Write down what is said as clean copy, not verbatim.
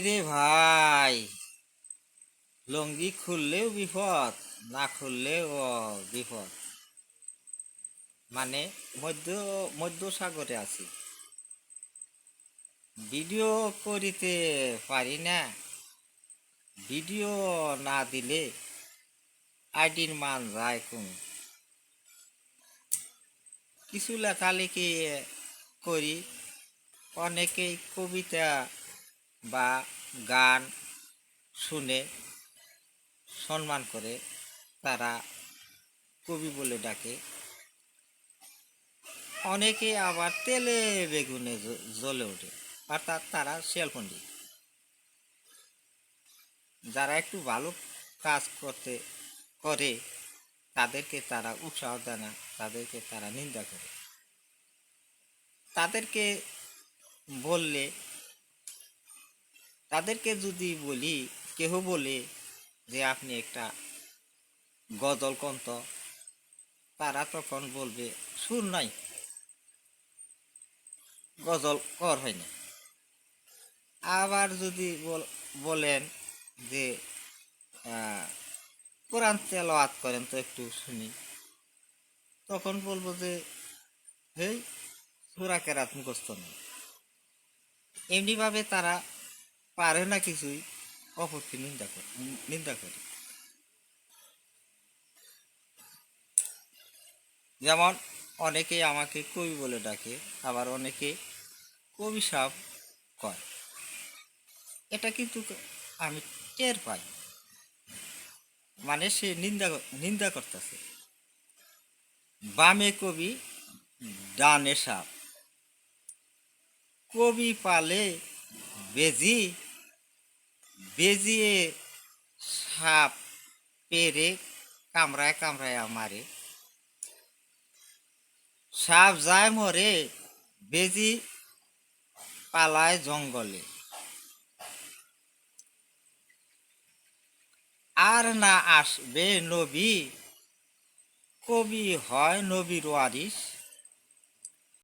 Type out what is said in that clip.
রে ভাই, লঙ্গি খুললেও বিপদ, না খুললেও বিপদ। মানে মধ্য মধ্য সাগরে আছি, ভিডিও করিতে পারি না। ভিডিও না দিলে আইডির মান যায় কম। কিছু লেখালেখি করি, অনেকেই কবিতা বা গান শুনে সম্মান করে, তারা কবি বলে ডাকে। অনেকে আবার তেলে বেগুনে জ্বলে ওঠে, অর্থাৎ তারা শিয়ালপন্ডি। যারা একটু ভালো কাজ করে তাদেরকে তারা উৎসাহ দেয় না, তাদেরকে তারা নিন্দা করে। তাদেরকে বললে, তাদেরকে যদি বলি, কেহ বলে যে আপনি একটা গজল কন্ত, তারা তখন বলবে সুর নাই, গজল কর হয় না। আবার যদি বলেন যে কোরআন তেলাওয়াত করেন তো একটু শুনি, তখন বলবো যে হেই, সূরা কেরাত মুখস্থ নেই। এমনিভাবে তারা পারে না কিছুই, অপরকে নিন্দা করে। যেমন অনেকেই আমাকে কবি বলে ডাকে, আবার অনেকে কবি সাহেব কয়। এটা কিন্তু আমি টের পাই, মানে সে নিন্দা করতেছে। বামে কবি, ডানে সাপ। কবি পালে বেজি, বেজিয়ে সাপ পেরে কামড়ায় কামড়ায় মারে। সাপ যায় মরে, বেজি পালায় জঙ্গলে। আর না আসবে নবী, কবি হয় নবীর ওয়ারিস।